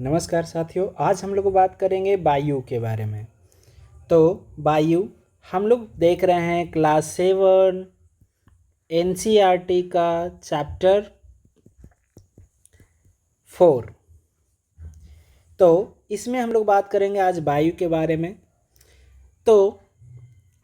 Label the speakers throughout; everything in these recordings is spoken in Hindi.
Speaker 1: नमस्कार साथियों, आज हम लोग बात करेंगे वायु के बारे में। तो वायु हम लोग देख रहे हैं क्लास 7 एनसीईआरटी का चैप्टर 4। तो इसमें हम लोग बात करेंगे आज वायु के बारे में। तो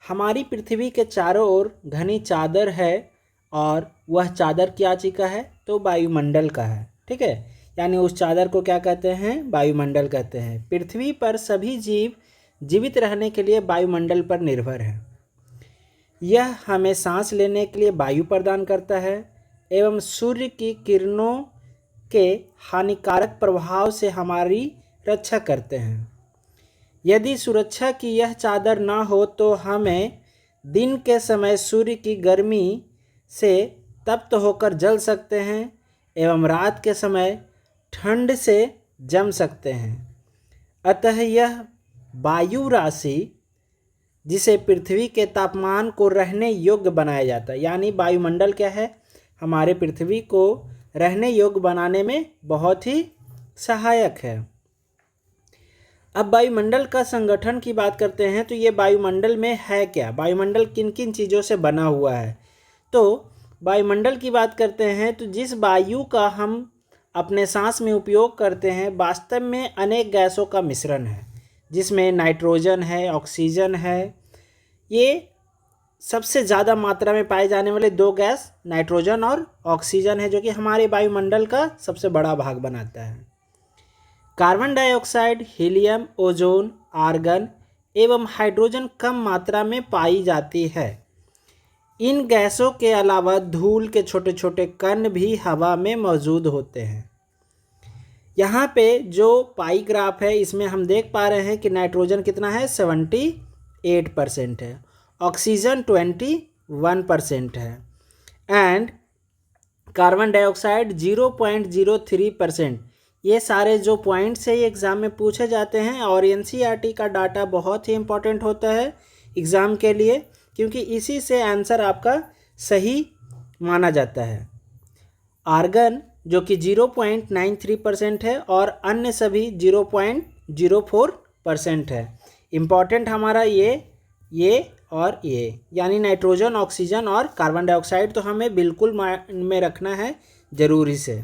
Speaker 1: हमारी पृथ्वी के चारों ओर घनी चादर है और वह चादर क्या चीज़ का है? तो वायुमंडल का है। ठीक है, यानी उस चादर को क्या कहते हैं? वायुमंडल कहते हैं। पृथ्वी पर सभी जीव जीवित रहने के लिए वायुमंडल पर निर्भर है। यह हमें सांस लेने के लिए वायु प्रदान करता है एवं सूर्य की किरणों के हानिकारक प्रभाव से हमारी रक्षा करते हैं। यदि सुरक्षा की यह चादर ना हो तो हमें दिन के समय सूर्य की गर्मी से तप्त होकर जल सकते हैं एवं रात के समय ठंड से जम सकते हैं। अतः यह वायु राशि जिसे पृथ्वी के तापमान को रहने योग्य बनाया जाता है, यानी वायुमंडल क्या है? हमारे पृथ्वी को रहने योग्य बनाने में बहुत ही सहायक है। अब वायुमंडल का संगठन की बात करते हैं तो ये वायुमंडल में है क्या? वायुमंडल किन किन चीज़ों से बना हुआ है? तो वायुमंडल की बात करते हैं तो जिस वायु का हम अपने सांस में उपयोग करते हैं वास्तव में अनेक गैसों का मिश्रण है, जिसमें नाइट्रोजन है, ऑक्सीजन है। ये सबसे ज़्यादा मात्रा में पाए जाने वाले दो गैस नाइट्रोजन और ऑक्सीजन है, जो कि हमारे वायुमंडल का सबसे बड़ा भाग बनाता है। Carbon dioxide, helium, ozone, argon एवं हाइड्रोजन कम मात्रा में पाई जाती है। इन गैसों के अलावा धूल के छोटे छोटे कण भी हवा में मौजूद होते हैं। यहाँ पे जो पाई ग्राफ है इसमें हम देख पा रहे हैं कि नाइट्रोजन कितना है? 78% है, ऑक्सीजन 21% है एंड कार्बन डाइऑक्साइड 0.03%। ये सारे जो पॉइंट्स है ये एग्ज़ाम में पूछे जाते हैं और एनसीईआरटी का डाटा बहुत ही इम्पोर्टेंट होता है एग्ज़ाम के लिए, क्योंकि इसी से आंसर आपका सही माना जाता है। आर्गन जो कि 0.93% है और अन्य सभी 0.04% है। इम्पॉर्टेंट हमारा ये और ये, यानी नाइट्रोजन, ऑक्सीजन और कार्बन डाइऑक्साइड तो हमें बिल्कुल में रखना है जरूरी से।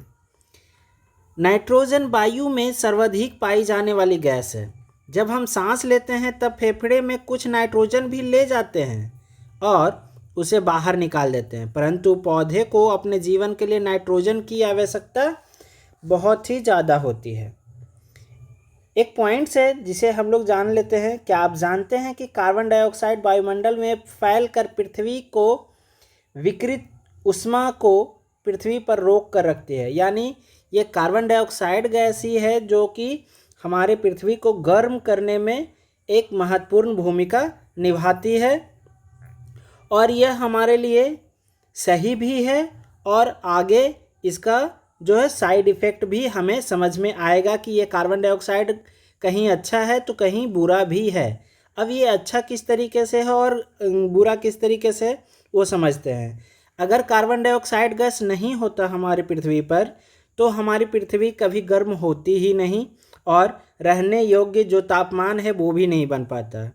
Speaker 1: नाइट्रोजन वायु में सर्वाधिक पाई जाने वाली गैस है। जब हम सांस लेते हैं तब फेफड़े में कुछ नाइट्रोजन भी ले जाते हैं और उसे बाहर निकाल देते हैं, परंतु पौधे को अपने जीवन के लिए नाइट्रोजन की आवश्यकता बहुत ही ज़्यादा होती है। एक पॉइंट है जिसे हम लोग जान लेते हैं। क्या आप जानते हैं कि कार्बन डाइऑक्साइड वायुमंडल में फैलकर पृथ्वी को विकिरित ऊष्मा को पृथ्वी पर रोक कर रखती है? यानी ये कार्बन डाइऑक्साइड गैस ही है जो कि हमारे पृथ्वी को गर्म करने में एक महत्वपूर्ण भूमिका निभाती है और यह हमारे लिए सही भी है और आगे इसका जो है साइड इफ़ेक्ट भी हमें समझ में आएगा कि ये कार्बन डाइऑक्साइड कहीं अच्छा है तो कहीं बुरा भी है। अब ये अच्छा किस तरीके से है और बुरा किस तरीके से है वो समझते हैं। अगर कार्बन डाइऑक्साइड गैस नहीं होता हमारी पृथ्वी पर तो हमारी पृथ्वी कभी गर्म होती ही नहीं और रहने योग्य जो तापमान है वो भी नहीं बन पाता।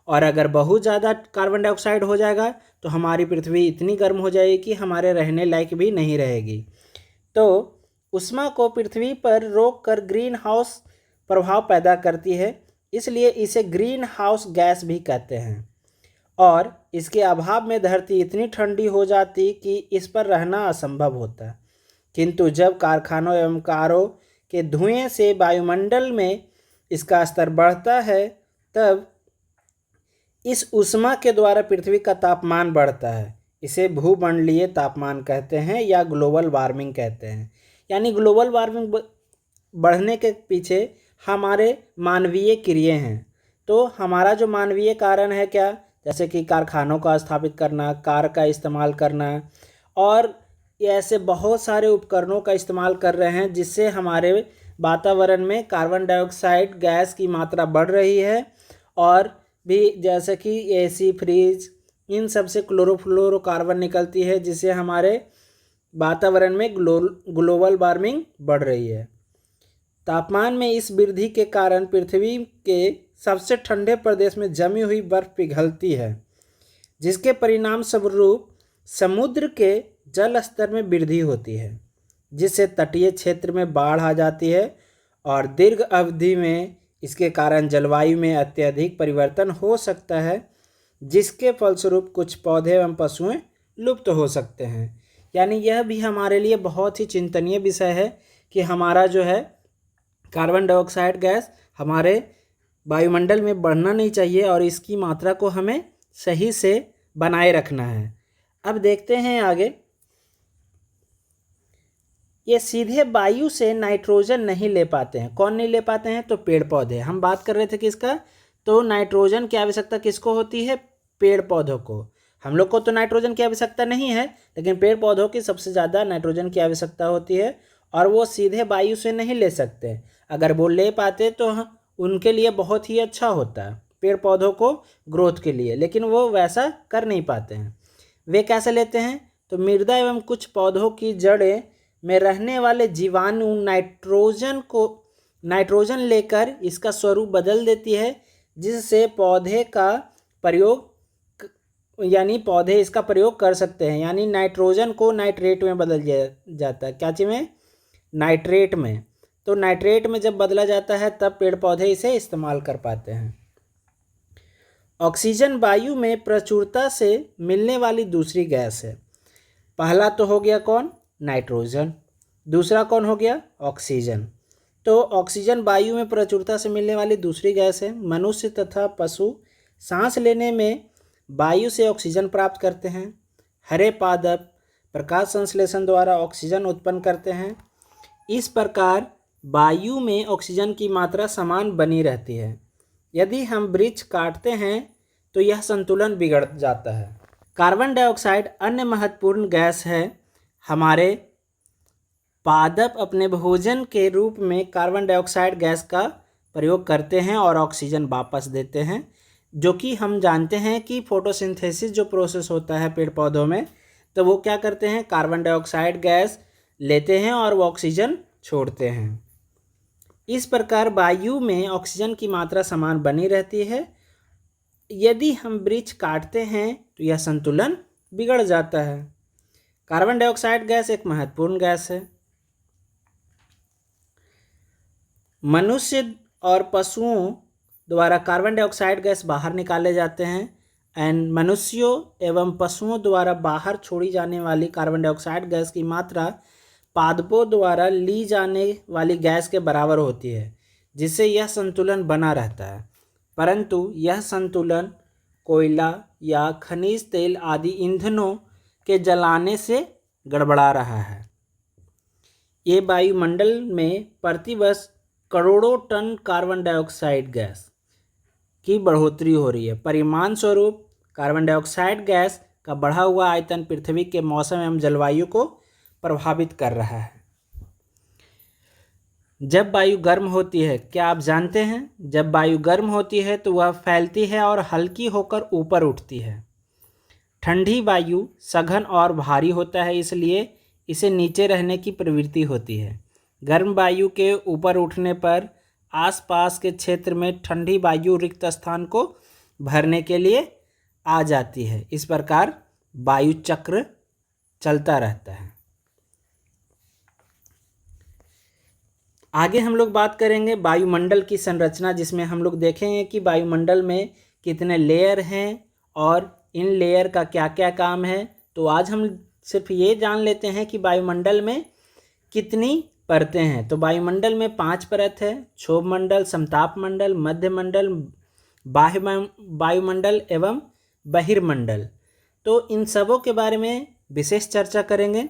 Speaker 1: और अगर बहुत ज़्यादा कार्बन डाइऑक्साइड हो जाएगा तो हमारी पृथ्वी इतनी गर्म हो जाएगी कि हमारे रहने लायक भी नहीं रहेगी। तो ऊष्मा को पृथ्वी पर रोक कर ग्रीन हाउस प्रभाव पैदा करती है, इसलिए इसे ग्रीन हाउस गैस भी कहते हैं। और इसके अभाव में धरती इतनी ठंडी हो जाती कि इस पर रहना असंभव होता। किंतु जब कारखानों एवं कारों के धुएं से वायुमंडल में इसका स्तर बढ़ता है तब इस ऊष्मा के द्वारा पृथ्वी का तापमान बढ़ता है। इसे भूमंडलीय तापमान कहते हैं या ग्लोबल वार्मिंग कहते हैं। यानी ग्लोबल वार्मिंग बढ़ने के पीछे हमारे मानवीय क्रिया हैं। तो हमारा जो मानवीय कारण है क्या? जैसे कि कारखानों का स्थापित करना, कार का इस्तेमाल करना और ऐसे बहुत सारे उपकरणों का इस्तेमाल कर रहे हैं जिससे हमारे वातावरण में कार्बन डाइऑक्साइड गैस की मात्रा बढ़ रही है। और भी जैसे कि एसी, फ्रिज, इन सब से क्लोरोफ्लोरोकार्बन निकलती है जिससे हमारे वातावरण में ग्लोबल वार्मिंग बढ़ रही है। तापमान में इस वृद्धि के कारण पृथ्वी के सबसे ठंडे प्रदेश में जमी हुई बर्फ पिघलती है, जिसके परिणाम स्वरूप समुद्र के जल स्तर में वृद्धि होती है, जिससे तटीय क्षेत्र में बाढ़ आ जाती है और दीर्घ अवधि में इसके कारण जलवायु में अत्यधिक परिवर्तन हो सकता है, जिसके फलस्वरूप कुछ पौधे एवं पशुएं लुप्त हो सकते हैं। यानी यह भी हमारे लिए बहुत ही चिंतनीय विषय है कि हमारा जो है कार्बन डाइऑक्साइड गैस हमारे वायुमंडल में बढ़ना नहीं चाहिए और इसकी मात्रा को हमें सही से बनाए रखना है। अब देखते हैं आगे। ये सीधे वायु से नाइट्रोजन नहीं ले पाते हैं। कौन नहीं ले पाते हैं? तो पेड़ पौधे। हम बात कर रहे थे किसका? तो नाइट्रोजन की आवश्यकता किसको होती है? पेड़ पौधों को। हम लोग को तो नाइट्रोजन की आवश्यकता नहीं है, लेकिन पेड़ पौधों की सबसे ज़्यादा नाइट्रोजन की आवश्यकता होती है और वो सीधे वायु से नहीं ले सकते। अगर वो ले पाते तो उनके लिए बहुत ही अच्छा होता है पेड़ पौधों को ग्रोथ के लिए, लेकिन वो वैसा कर नहीं पाते हैं। वे कैसे लेते हैं? तो मृदा एवं कुछ पौधों की जड़ें में रहने वाले जीवाणु नाइट्रोजन लेकर इसका स्वरूप बदल देती है, जिससे पौधे का प्रयोग पौधे इसका प्रयोग कर सकते हैं। यानी नाइट्रोजन को नाइट्रेट में बदल जाता है। क्या चीज़ में? नाइट्रेट में। तो नाइट्रेट में जब बदला जाता है तब पेड़ पौधे इसे इस्तेमाल कर पाते हैं। ऑक्सीजन वायु में प्रचुरता से मिलने वाली दूसरी गैस है। पहला तो हो गया कौन? नाइट्रोजन। दूसरा कौन हो गया? ऑक्सीजन। तो ऑक्सीजन वायु में प्रचुरता से मिलने वाली दूसरी गैस है। मनुष्य तथा पशु सांस लेने में वायु से ऑक्सीजन प्राप्त करते हैं। हरे पादप प्रकाश संश्लेषण द्वारा ऑक्सीजन उत्पन्न करते हैं। इस प्रकार वायु में ऑक्सीजन की मात्रा समान बनी रहती है। यदि हम वृक्ष काटते हैं तो यह संतुलन बिगड़ जाता है। कार्बन डाइऑक्साइड अन्य महत्वपूर्ण गैस है। हमारे पादप अपने भोजन के रूप में कार्बन डाइऑक्साइड गैस का प्रयोग करते हैं और ऑक्सीजन वापस देते हैं, जो कि हम जानते हैं कि फोटोसिंथेसिस जो प्रोसेस होता है पेड़ पौधों में, तो वो क्या करते हैं? कार्बन डाइऑक्साइड गैस लेते हैं और वो ऑक्सीजन छोड़ते हैं। इस प्रकार वायु में ऑक्सीजन की मात्रा समान बनी रहती है। यदि हम वृक्ष काटते हैं तो यह संतुलन बिगड़ जाता है। कार्बन डाइऑक्साइड गैस एक महत्वपूर्ण गैस है। मनुष्य और पशुओं द्वारा कार्बन डाइऑक्साइड गैस बाहर निकाले जाते हैं एंड मनुष्यों एवं पशुओं द्वारा बाहर छोड़ी जाने वाली कार्बन डाइऑक्साइड गैस की मात्रा पादपों द्वारा ली जाने वाली गैस के बराबर होती है, जिससे यह संतुलन बना रहता है। परंतु यह संतुलन कोयला या खनिज तेल आदि ईंधनों के जलाने से गड़बड़ा रहा है। ये वायुमंडल में प्रतिवर्ष करोड़ों टन कार्बन डाइऑक्साइड गैस की बढ़ोतरी हो रही है। परिणाम स्वरूप कार्बन डाइऑक्साइड गैस का बढ़ा हुआ आयतन पृथ्वी के मौसम एवं जलवायु को प्रभावित कर रहा है। जब वायु गर्म होती है, क्या आप जानते हैं? जब वायु गर्म होती है तो वह फैलती है और हल्की होकर ऊपर उठती है। ठंडी वायु सघन और भारी होता है, इसलिए इसे नीचे रहने की प्रवृत्ति होती है। गर्म वायु के ऊपर उठने पर आसपास के क्षेत्र में ठंडी वायु रिक्त स्थान को भरने के लिए आ जाती है। इस प्रकार वायु चक्र चलता रहता है। आगे हम लोग बात करेंगे वायुमंडल की संरचना, जिसमें हम लोग देखेंगे कि वायुमंडल में कितने लेयर हैं और इन लेयर का क्या क्या काम है। तो आज हम सिर्फ ये जान लेते हैं कि वायुमंडल में कितनी परतें हैं। तो वायुमंडल में 5 परत है: क्षोभ मंडल, समताप मंडल, मध्य मंडल, बाह्य वायुमंडल एवं बहिर्मंडल। तो इन सबों के बारे में विशेष चर्चा करेंगे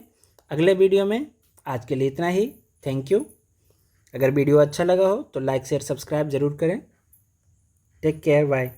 Speaker 1: अगले वीडियो में। आज के लिए इतना ही। Thank you. अगर वीडियो अच्छा लगा हो तो लाइक शेयर सब्सक्राइब ज़रूर करें। Take care, bye.